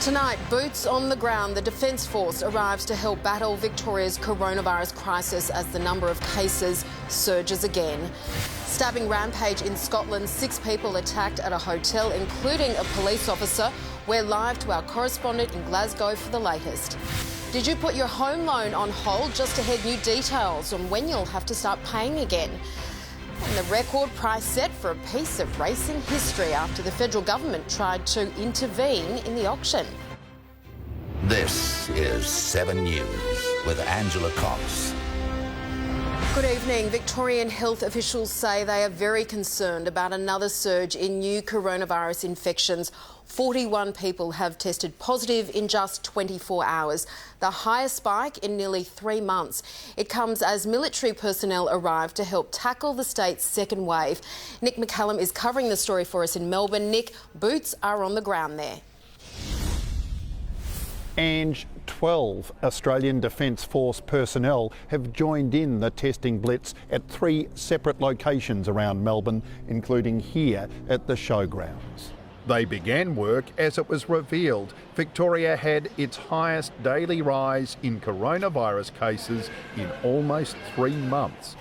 Tonight, boots on the ground, the Defence Force arrives to help battle Victoria's coronavirus crisis as the number of cases surges again. Stabbing rampage in Scotland, 6 people attacked at a hotel, including a police officer. We're live to our correspondent in Glasgow for the latest. Did you put your home loan on hold? Just ahead, new details on when you'll have to start paying again. And the record price set for a piece of racing history after the federal government tried to intervene in the auction. This is 7 News with Angela Cox. Good evening. Victorian health officials say they are very concerned about another surge in new coronavirus infections. 41 people have tested positive in just 24 hours, the highest spike in nearly 3 months. It comes as military personnel arrive to help tackle the state's second wave. Nick McCallum is covering the story for us in Melbourne. Nick, boots are on the ground there. And 12 Australian Defence Force personnel have joined in the testing blitz at 3 separate locations around Melbourne, including here at the showgrounds. They began work as it was revealed Victoria had its highest daily rise in coronavirus cases in almost 3 months.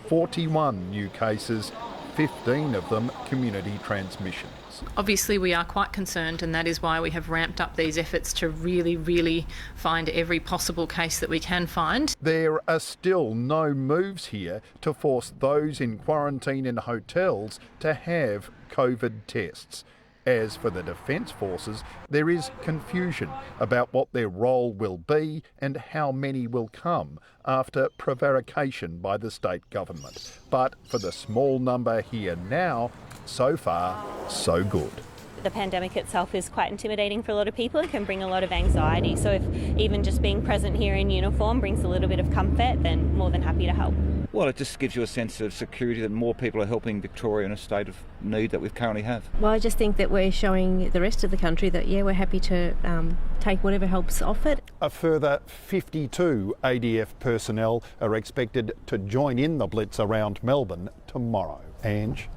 41 new cases, 15 of them community transmissions. Obviously we are quite concerned, and that is why we have ramped up these efforts to really find every possible case that we can find. There are still no moves here to force those in quarantine in hotels to have COVID tests. As for the Defence Forces, there is confusion about what their role will be and how many will come after prevarication by the state government. But for the small number here now, so far, so good. The pandemic itself is quite intimidating for a lot of people. It can bring a lot of anxiety. So if even just being present here in uniform brings a little bit of comfort, then more than happy to help. Well, it just gives you a sense of security that more people are helping Victoria in a state of need that we currently have. Well, I just think that we're showing the rest of the country that, we're happy to take whatever help's offered. A further 52 ADF personnel are expected to join in the blitz around Melbourne tomorrow. Ange?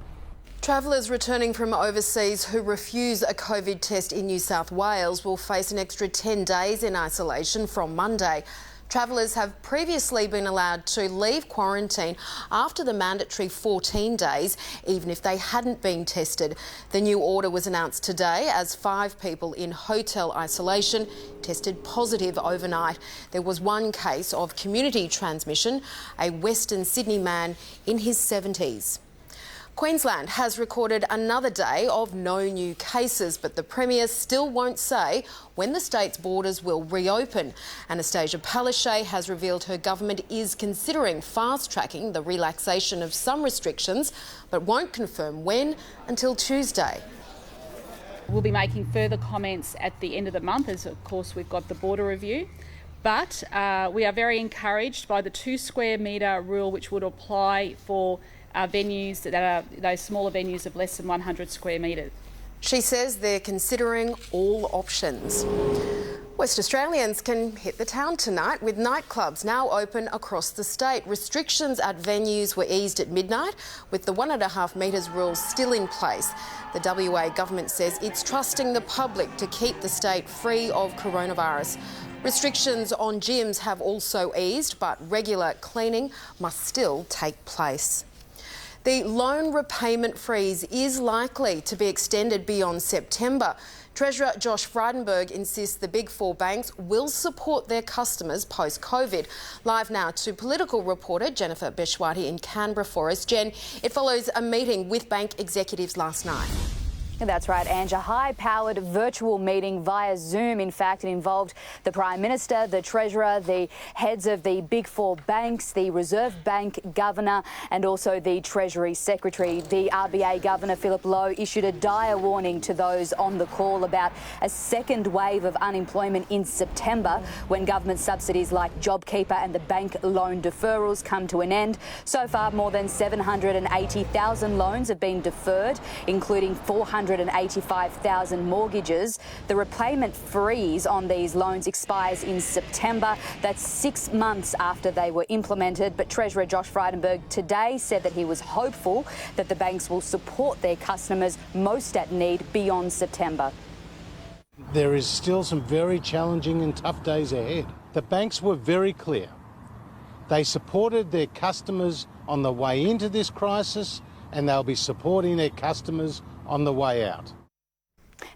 Travellers returning from overseas who refuse a COVID test in New South Wales will face an extra 10 days in isolation from Monday. Travellers have previously been allowed to leave quarantine after the mandatory 14 days, even if they hadn't been tested. The new order was announced today as 5 people in hotel isolation tested positive overnight. There was 1 case of community transmission, a Western Sydney man in his 70s. Queensland has recorded another day of no new cases, but the Premier still won't say when the state's borders will reopen. Anastasia Palaszczuk has revealed her government is considering fast-tracking the relaxation of some restrictions, but won't confirm when until Tuesday. We'll be making further comments at the end of the month, as of course we've got the border review. But we are very encouraged by the 2 square metre rule, which would apply for venues that are those smaller venues of less than 100 square metres. She says they're considering all options. West Australians can hit the town tonight with nightclubs now open across the state. Restrictions at venues were eased at midnight, with the 1.5 metres rule still in place. The WA government says it's trusting the public to keep the state free of coronavirus. Restrictions on gyms have also eased, but regular cleaning must still take place. The loan repayment freeze is likely to be extended beyond September. Treasurer Josh Frydenberg insists the Big Four banks will support their customers post-COVID. Live now to political reporter Jennifer Beshwati in Canberra for us. Jen, it follows a meeting with bank executives last night. That's right, Ange. A high-powered virtual meeting via Zoom. In fact, it involved the Prime Minister, the Treasurer, the heads of the Big Four banks, the Reserve Bank Governor and also the Treasury Secretary. The RBA Governor, Philip Lowe, issued a dire warning to those on the call about a second wave of unemployment in September when government subsidies like JobKeeper and the bank loan deferrals come to an end. So far, more than 780,000 loans have been deferred, including 485,000 mortgages. The repayment freeze on these loans expires in September. That's 6 months after they were implemented. But Treasurer Josh Frydenberg today said that he was hopeful that the banks will support their customers most at need beyond September. There is still some very challenging and tough days ahead. The banks were very clear. They supported their customers on the way into this crisis, and they'll be supporting their customers on the way out.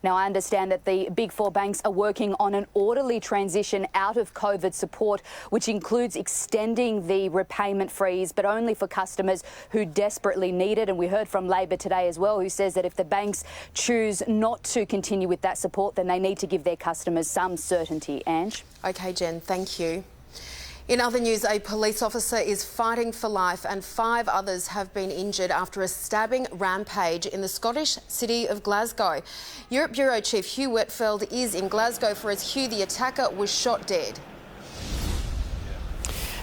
Now, I understand that the Big Four banks are working on an orderly transition out of COVID support, which includes extending the repayment freeze, but only for customers who desperately need it. And we heard from Labor today as well, who says that if the banks choose not to continue with that support, then they need to give their customers some certainty. Ange? OK, Jen, thank you. In other news, a police officer is fighting for life and 5 others have been injured after a stabbing rampage in the Scottish city of Glasgow. Europe Bureau Chief Hugh Whitfield is in Glasgow for as Hugh, the attacker, was shot dead.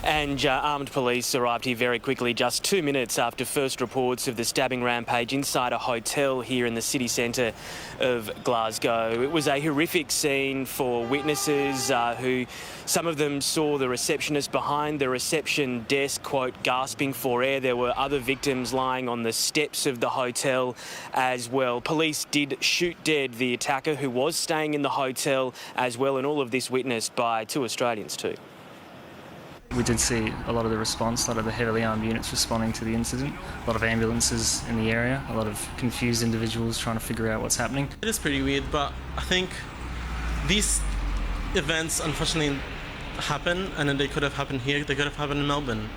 And armed police arrived here very quickly, just 2 minutes after first reports of the stabbing rampage inside a hotel here in the city centre of Glasgow. It was a horrific scene for witnesses who, some of them saw the receptionist behind the reception desk, quote, gasping for air. There were other victims lying on the steps of the hotel as well. Police did shoot dead the attacker who was staying in the hotel as well, and all of this witnessed by 2 Australians too. We did see a lot of the response, a lot of the heavily armed units responding to the incident, a lot of ambulances in the area, a lot of confused individuals trying to figure out what's happening. It is pretty weird, but I think these events unfortunately happen, and then they could have happened here, they could have happened in Melbourne.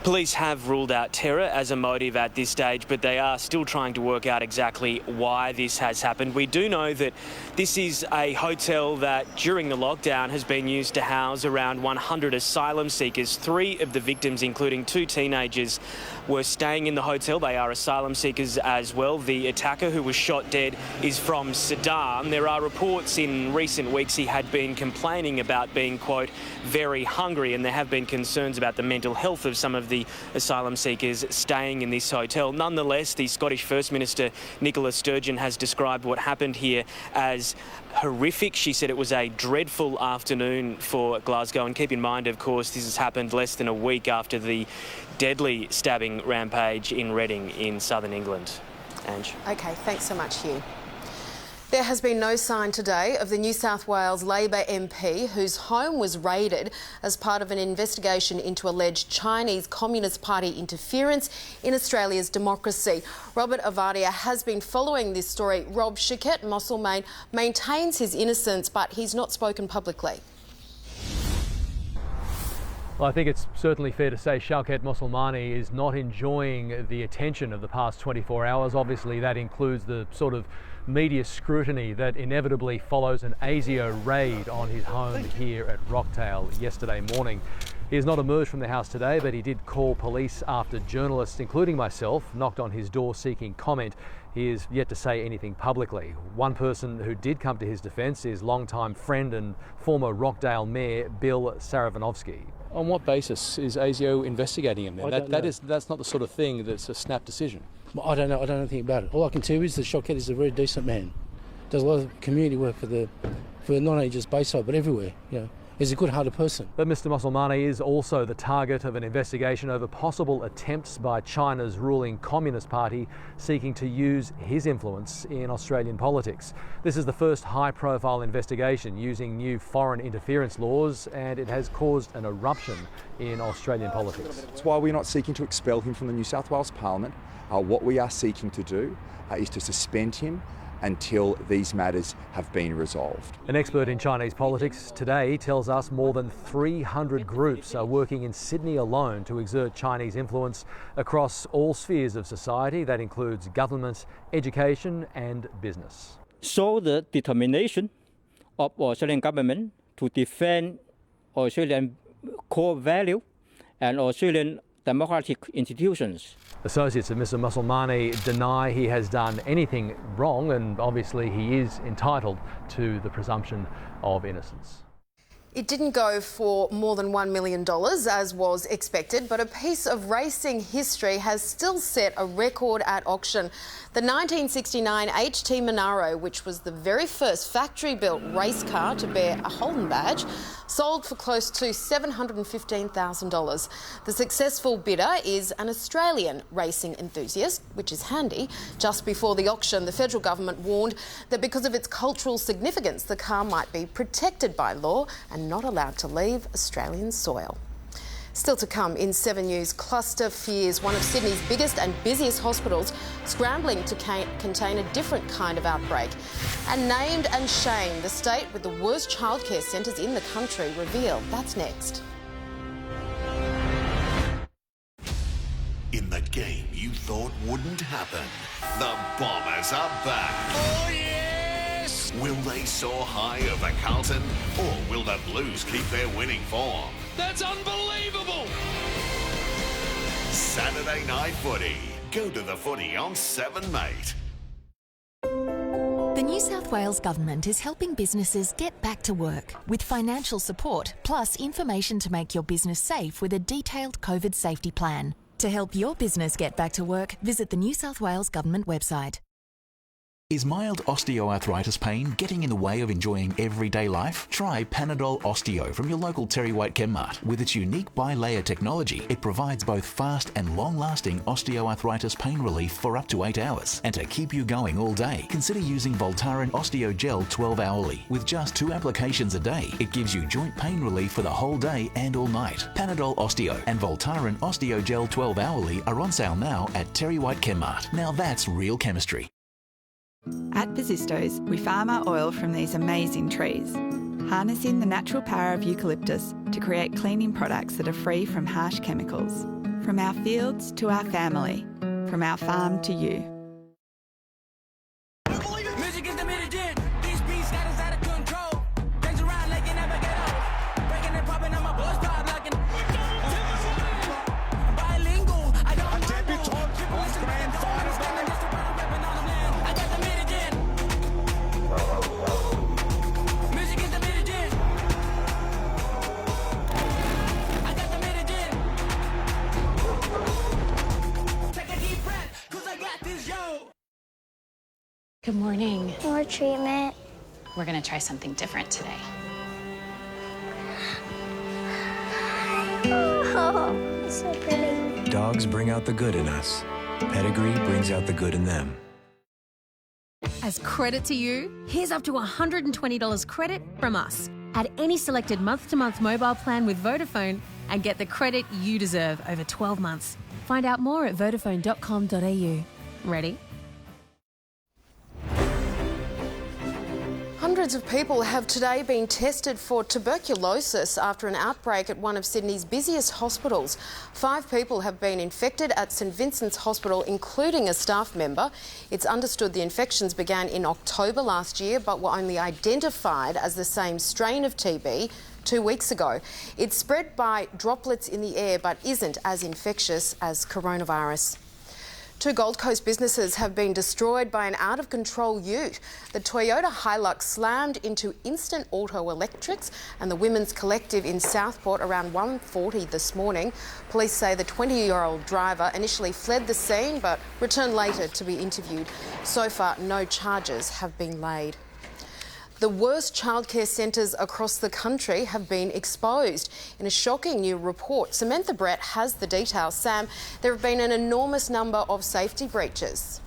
Police have ruled out terror as a motive at this stage, but they are still trying to work out exactly why this has happened. We do know that this is a hotel that during the lockdown has been used to house around 100 asylum seekers. 3 of the victims, including 2 teenagers, were staying in the hotel. They are asylum seekers as well. The attacker who was shot dead is from Sudan. There are reports in recent weeks he had been complaining about being, quote, very hungry, and there have been concerns about the mental health of some of the asylum seekers staying in this hotel. Nonetheless, the Scottish First Minister Nicola Sturgeon has described what happened here as horrific. She said it was a dreadful afternoon for Glasgow, and keep in mind, of course, this has happened less than a week after the deadly stabbing rampage in Reading in southern England. Ange. OK, thanks so much, Hugh. There has been no sign today of the New South Wales Labor MP whose home was raided as part of an investigation into alleged Chinese Communist Party interference in Australia's democracy. Robert Avadia has been following this story. Rob, Shaukat Mosselmane maintains his innocence, but he's not spoken publicly. Well, I think it's certainly fair to say Shaukat Mosselmane is not enjoying the attention of the past 24 hours. Obviously, that includes the sort of media scrutiny that inevitably follows an ASIO raid on his home here at Rockdale yesterday morning. He has not emerged from the house today, but he did call police after journalists, including myself, knocked on his door seeking comment. He is yet to say anything publicly. One person who did come to his defence is longtime friend and former Rockdale Mayor Bill Saravinovsky. On what basis is ASIO investigating him then? That's not the sort of thing that's a snap decision. Well, I don't know anything about it. All I can tell you is that Shaukat is a very decent man. Does a lot of community work for not only just Bayside but everywhere. You know, he's a good-hearted person. But Mr. Mosselmane is also the target of an investigation over possible attempts by China's ruling Communist Party seeking to use his influence in Australian politics. This is the first high-profile investigation using new foreign interference laws, and it has caused an eruption in Australian politics. That's why we're not seeking to expel him from the New South Wales Parliament. What we are seeking to do is to suspend him until these matters have been resolved. An expert in Chinese politics today tells us more than 300 groups are working in Sydney alone to exert Chinese influence across all spheres of society. That includes government, education and business. Show the determination of Australian government to defend Australian core value and Australian democratic institutions. Associates of Mr. Mosselmane deny he has done anything wrong, and obviously he is entitled to the presumption of innocence. It didn't go for more than $1 million, as was expected, but a piece of racing history has still set a record at auction. The 1969 HT Monaro, which was the very first factory-built race car to bear a Holden badge, sold for close to $715,000. The successful bidder is an Australian racing enthusiast, which is handy. Just before the auction, the federal government warned that because of its cultural significance, the car might be protected by law and not allowed to leave Australian soil. Still to come in 7 News, cluster fears one of Sydney's biggest and busiest hospitals scrambling to contain a different kind of outbreak. And named and shamed, the state with the worst childcare centres in the country revealed. That's next. In the game you thought wouldn't happen, the Bombers are back. Oh, yes! Will they soar high over Carlton, or will the Blues keep their winning form? That's unbelievable! Saturday Night Footy. Go to the footy on 7 Mate. The New South Wales Government is helping businesses get back to work with financial support, plus information to make your business safe with a detailed COVID safety plan. To help your business get back to work, visit the New South Wales Government website. Is mild osteoarthritis pain getting in the way of enjoying everyday life? Try Panadol Osteo from your local Terry White Chemmart. With its unique bi-layer technology, it provides both fast and long-lasting osteoarthritis pain relief for up to 8 hours. And to keep you going all day, consider using Voltaren Osteo Gel 12-hourly. With just 2 applications a day, it gives you joint pain relief for the whole day and all night. Panadol Osteo and Voltaren Osteo Gel 12-hourly are on sale now at Terry White Chemmart. Now that's real chemistry. At Vasistos, we farm our oil from these amazing trees, harnessing the natural power of eucalyptus to create cleaning products that are free from harsh chemicals. From our fields to our family, from our farm to you. Music is the mitigen. These beats got us out of control. Dance around like you never get old. Breaking and popping on my boys pop locking. Bilingual, I don't know. Debutante on grand final. I got the mitigen. Music is the mitigen. I got the mitigen. Take a deep breath, 'cause I got this, yo. Good morning. More treatment. We're going to try something different today. Oh, it's so pretty. Dogs bring out the good in us. Pedigree brings out the good in them. As credit to you, here's up to $120 credit from us. Add any selected month-to-month mobile plan with Vodafone and get the credit you deserve over 12 months. Find out more at vodafone.com.au. Ready? Hundreds of people have today been tested for tuberculosis after an outbreak at one of Sydney's busiest hospitals. 5 people have been infected at St Vincent's Hospital, including a staff member. It's understood the infections began in October last year, but were only identified as the same strain of TB 2 weeks ago. It's spread by droplets in the air, but isn't as infectious as coronavirus. 2 Gold Coast businesses have been destroyed by an out-of-control ute. The Toyota Hilux slammed into Instant Auto Electrics and the Women's Collective in Southport around 1:40 this morning. Police say the 20-year-old driver initially fled the scene but returned later to be interviewed. So far, no charges have been laid. The worst childcare centres across the country have been exposed. In a shocking new report, Samantha Brett has the details. Sam, there have been an enormous number of safety breaches.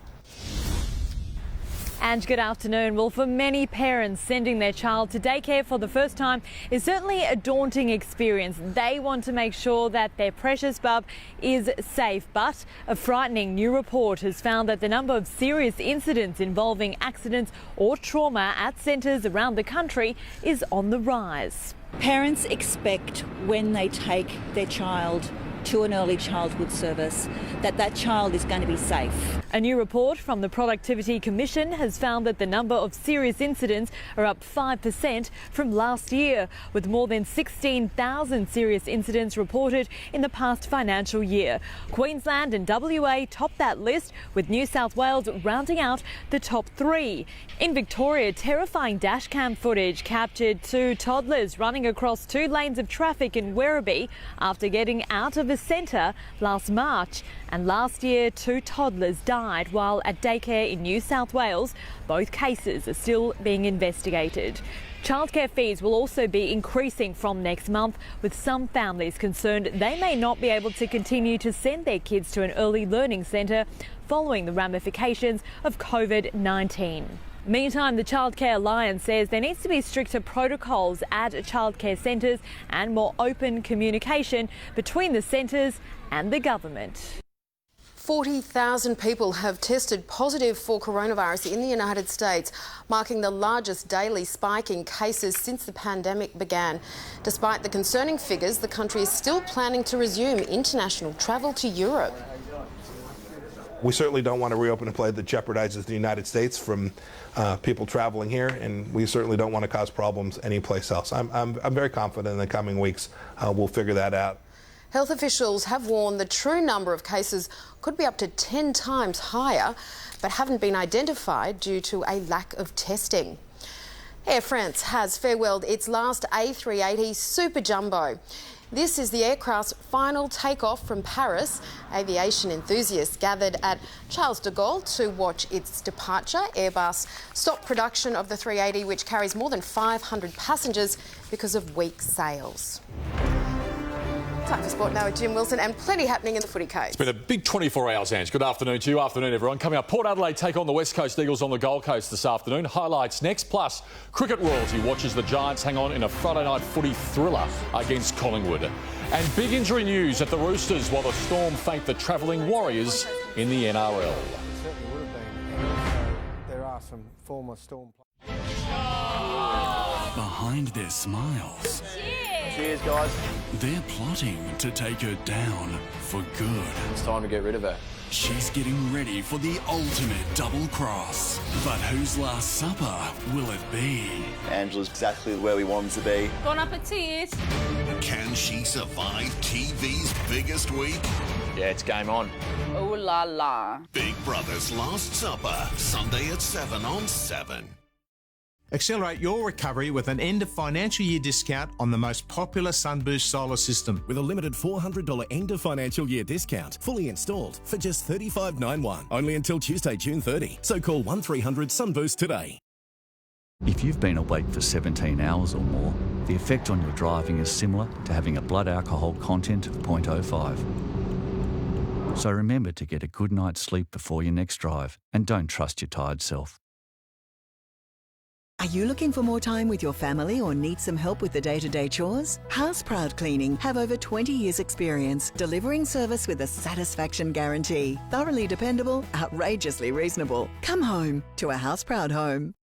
And good afternoon. Well, for many parents, sending their child to daycare for the first time is certainly a daunting experience. They want to make sure that their precious bub is safe, but a frightening new report has found that the number of serious incidents involving accidents or trauma at centres around the country is on the rise. Parents expect when they take their child to an early childhood service, that child is going to be safe. A new report from the Productivity Commission has found that the number of serious incidents are up 5% from last year, with more than 16,000 serious incidents reported in the past financial year. Queensland and WA top that list, with New South Wales rounding out the top 3. In Victoria, terrifying dashcam footage captured 2 toddlers running across 2 lanes of traffic in Werribee after getting out of a centre last March. And last year, 2 toddlers died while at daycare in New South Wales. Both cases are still being investigated. Childcare fees will also be increasing from next month, with some families concerned they may not be able to continue to send their kids to an early learning centre following the ramifications of COVID-19. Meantime, the Childcare Alliance says there needs to be stricter protocols at childcare centres and more open communication between the centres and the government. 40,000 people have tested positive for coronavirus in the United States, marking the largest daily spike in cases since the pandemic began. Despite the concerning figures, the country is still planning to resume international travel to Europe. We certainly don't want to reopen a play that jeopardizes the United States from people traveling here, and we certainly don't want to cause problems anyplace else. I'm very confident in the coming weeks we'll figure that out. Health officials have warned the true number of cases could be up to 10 times higher, but haven't been identified due to a lack of testing. Air France has farewelled its last A380 Super Jumbo. This is the aircraft's final takeoff from Paris. Aviation enthusiasts gathered at Charles de Gaulle to watch its departure. Airbus stopped production of the 380, which carries more than 500 passengers, because of weak sales. Time for sport now with Jim Wilson, and plenty happening in the footy cage. It's been a big 24 hours, Ange. Good afternoon to you. Afternoon, everyone. Coming up, Port Adelaide take on the West Coast Eagles on the Gold Coast this afternoon. Highlights next. Plus, cricket royalty watches the Giants hang on in a Friday night footy thriller against Collingwood. And big injury news at the Roosters while the Storm fake the travelling Warriors in the NRL. It certainly would have been. There are some former Storm players. Behind their smiles. Cheers, guys. They're plotting to take her down for good. It's time to get rid of her. She's getting ready for the ultimate double cross. But whose last supper will it be? Angela's exactly where we want them to be. Bon appetit. Can she survive TV's biggest week? Yeah, it's game on. Ooh la la. Big Brother's Last Supper, Sunday at 7 on 7. Accelerate your recovery with an end of financial year discount on the most popular Sunboost solar system. With a limited $400 end of financial year discount, fully installed for just $35.91. Only until Tuesday, June 30. So call 1300 Sunboost today. If you've been awake for 17 hours or more, the effect on your driving is similar to having a blood alcohol content of 0.05. So remember to get a good night's sleep before your next drive, and don't trust your tired self. Are you looking for more time with your family or need some help with the day-to-day chores? House Proud Cleaning have over 20 years experience delivering service with a satisfaction guarantee. Thoroughly dependable, outrageously reasonable. Come home to a House Proud home.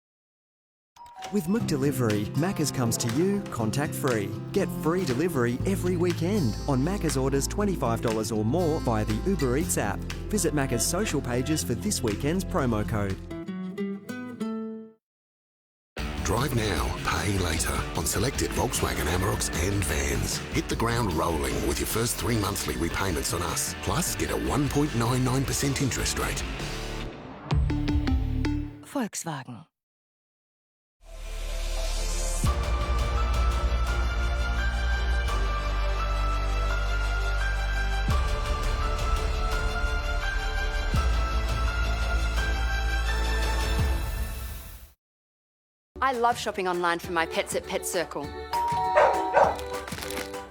With McDelivery, Macca's comes to you contact-free. Get free delivery every weekend on Macca's orders $25 or more via the Uber Eats app. Visit Macca's social pages for this weekend's promo code. Drive now, pay later on selected Volkswagen Amaroks and vans. Hit the ground rolling with your first 3 monthly repayments on us. Plus, get a 1.99% interest rate. Volkswagen. I love shopping online for my pets at Pet Circle.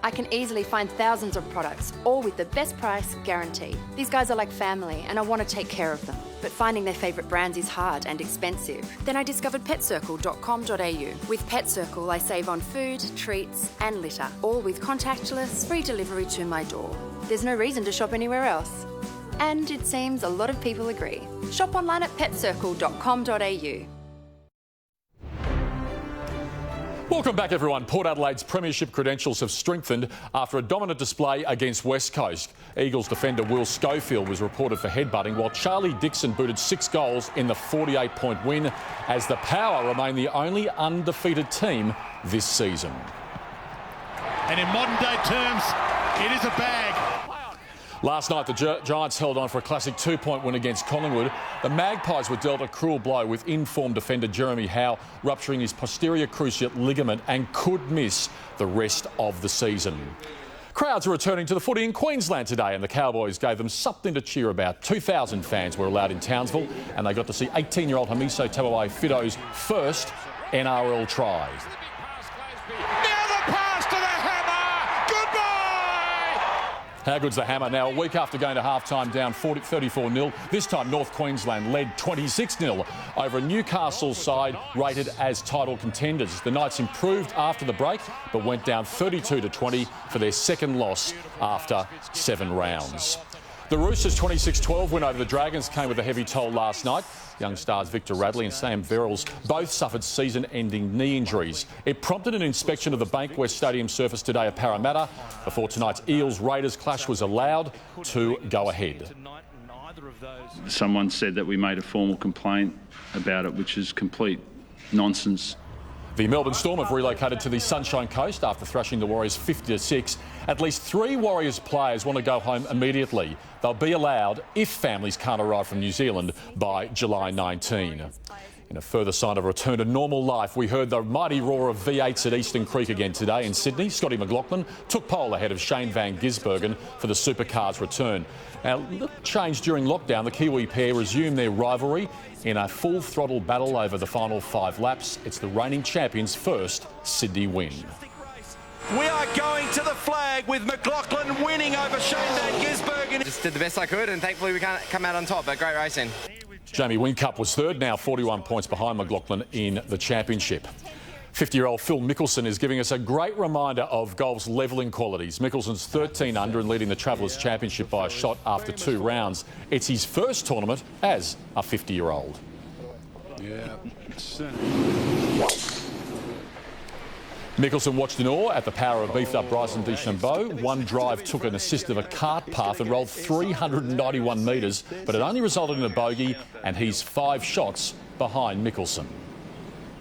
I can easily find thousands of products, all with the best price guarantee. These guys are like family and I want to take care of them. But finding their favourite brands is hard and expensive. Then I discovered petcircle.com.au. With Pet Circle, I save on food, treats and litter, all with contactless, free delivery to my door. There's no reason to shop anywhere else. And it seems a lot of people agree. Shop online at petcircle.com.au. Welcome back, everyone. Port Adelaide's premiership credentials have strengthened after a dominant display against West Coast. Eagles defender Will Schofield was reported for headbutting, while Charlie Dixon booted 6 goals in the 48-point win as the Power remain the only undefeated team this season. And in modern-day terms, it is a bag. Last night, the Giants held on for a classic 2-point win against Collingwood. The Magpies were dealt a cruel blow with informed defender Jeremy Howe rupturing his posterior cruciate ligament and could miss the rest of the season. Crowds are returning to the footy in Queensland today, and the Cowboys gave them something to cheer about. 2,000 fans were allowed in Townsville, and they got to see 18-year-old Hamiso Tawai Fido's first NRL try. How good's the hammer? Now, a week after going to half-time down 34-0, this time North Queensland led 26-0 over a Newcastle side rated as title contenders. The Knights improved after the break, but went down 32-20 for their second loss after 7 rounds. The Roosters' 26-12 win over the Dragons came with a heavy toll last night. Young stars Victor Radley and Sam Verrills both suffered season-ending knee injuries. It prompted an inspection of the Bankwest Stadium surface today at Parramatta before tonight's Eels-Raiders clash was allowed to go ahead. Someone said that we made a formal complaint about it, which is complete nonsense. The Melbourne Storm have relocated to the Sunshine Coast after thrashing the Warriors 50-6. At least 3 Warriors players want to go home immediately. They'll be allowed if families can't arrive from New Zealand by July 19. In a further sign of a return to normal life, we heard the mighty roar of V8s at Eastern Creek again today in Sydney. Scotty McLaughlin took pole ahead of Shane Van Gisbergen for the supercars return. Now, little change during lockdown. The Kiwi pair resumed their rivalry in a full-throttle battle over the final 5 laps. It's the reigning champions' first Sydney win. We are going to the flag with McLaughlin winning over Shane Van Gisbergen. Just did the best I could, and thankfully we can't come out on top, but great racing. Jamie Whincup was third, now 41 points behind McLaughlin in the championship. 50-year-old Phil Mickelson is giving us a great reminder of golf's levelling qualities. Mickelson's 13 under and leading the Travellers' Championship by a shot after 2 rounds. It's his first tournament as a 50-year-old. Yeah. Mickelson watched in awe at the power of beefed-up Bryson DeChambeau. One drive took an assist of a cart path and rolled 391 metres, but it only resulted in a bogey, and he's 5 shots behind Mickelson.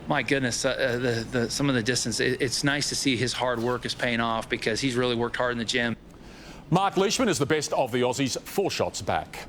My goodness, some of the distance, it's nice to see his hard work is paying off because he's really worked hard in the gym. Mark Leishman is the best of the Aussies, 4 shots back.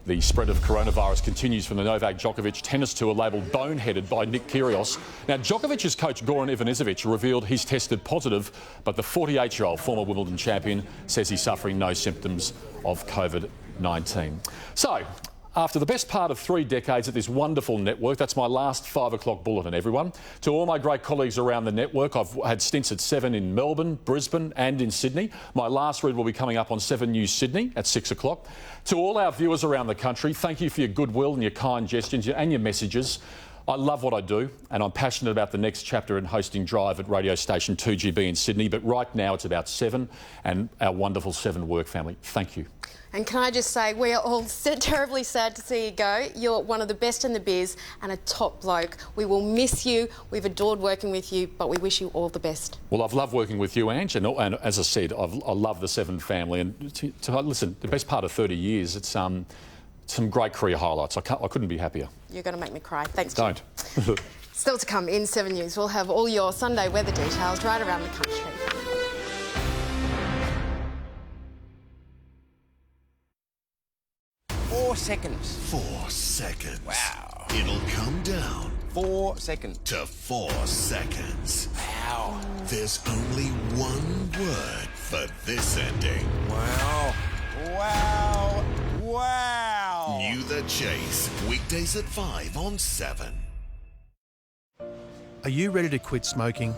The spread of coronavirus continues from the Novak Djokovic tennis tour labelled boneheaded by Nick Kyrgios. Now, Djokovic's coach Goran Ivanisevic revealed he's tested positive, but the 48-year-old former Wimbledon champion says he's suffering no symptoms of COVID-19. So, after the best part of 3 decades at this wonderful network, that's my last 5 o'clock bulletin, everyone. To all my great colleagues around the network, I've had stints at 7 in Melbourne, Brisbane and in Sydney. My last read will be coming up on 7 News Sydney at 6 o'clock. To all our viewers around the country, thank you for your goodwill and your kind gestures and your messages. I love what I do, and I'm passionate about the next chapter in hosting Drive at radio station 2GB in Sydney. But right now it's about 7 and our wonderful 7 work family. Thank you. And can I just say, we are all terribly sad to see you go. You're one of the best in the biz and a top bloke. We will miss you. We've adored working with you, but we wish you all the best. Well, I've loved working with you, Ange, and as I said, I love the 7 family. And listen, the best part of 30 years, it's some great career highlights. I couldn't be happier. You're going to make me cry. Thanks, Jim. Don't. Still to come in 7 News, we'll have all your Sunday weather details right around the country. 4 seconds. 4 seconds. Wow. It'll come down 4 seconds. to 4 seconds. Wow. There's only one word for this ending. Wow. Wow. Wow. New The Chase, weekdays at 5 on 7. Are you ready to quit smoking?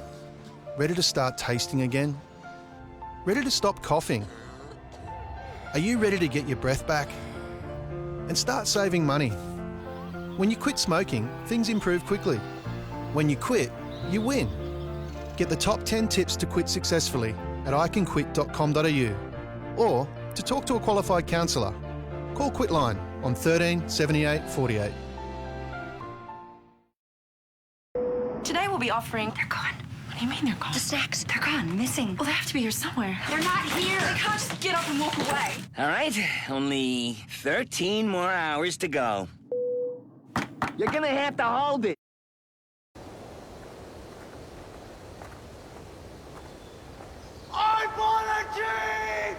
Ready to start tasting again? Ready to stop coughing? Are you ready to get your breath back? And start saving money? When you quit smoking, things improve quickly. When you quit, you win. Get the top 10 tips to quit successfully at icanquit.com.au or to talk to a qualified counsellor. Call Quitline on 13 78 48. Today we'll be offering... They're gone. do you mean they're gone? The snacks, they're gone, missing. Well, they have to be here somewhere. They're not here. They can't just get up and walk away. All right, only 13 more hours to go. You're gonna have to hold it. I bought a Jeep!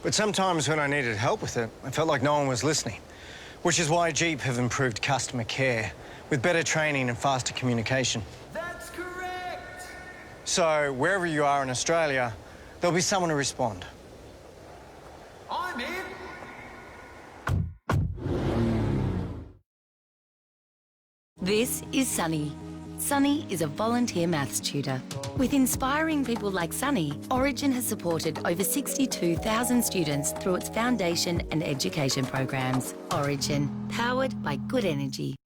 But sometimes when I needed help with it, I felt like no one was listening, which is why Jeep have improved customer care with better training and faster communication. That's correct! So wherever you are in Australia, there'll be someone to respond. I'm in! This is Sunny. Sunny is a volunteer maths tutor. With inspiring people like Sunny, Origin has supported over 62,000 students through its foundation and education programs. Origin, powered by good energy.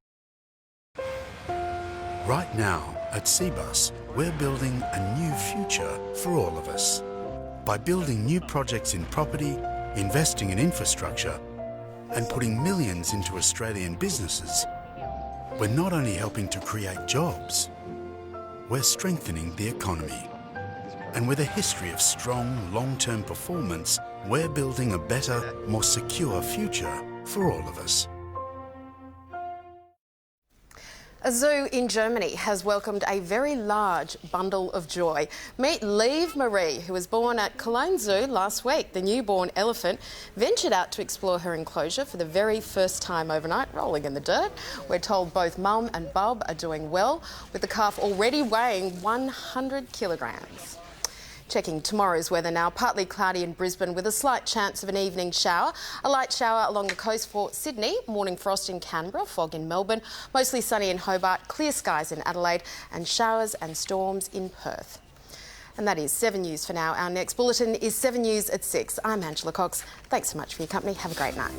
Right now at Cbus, we're building a new future for all of us. By building new projects in property, investing in infrastructure, and putting millions into Australian businesses, we're not only helping to create jobs, we're strengthening the economy. And with a history of strong, long-term performance, we're building a better, more secure future for all of us. A zoo in Germany has welcomed a very large bundle of joy. Meet Lieve Marie, who was born at Cologne Zoo last week. The newborn elephant ventured out to explore her enclosure for the very first time overnight, rolling in the dirt. We're told both Mum and Bub are doing well, with the calf already weighing 100 kilograms. Checking tomorrow's weather now, partly cloudy in Brisbane with a slight chance of an evening shower. A light shower along the coast for Sydney, morning frost in Canberra, fog in Melbourne, mostly sunny in Hobart, clear skies in Adelaide and showers and storms in Perth. And that is 7 News for now. Our next bulletin is 7 News at 6. I'm Angela Cox. Thanks so much for your company. Have a great night.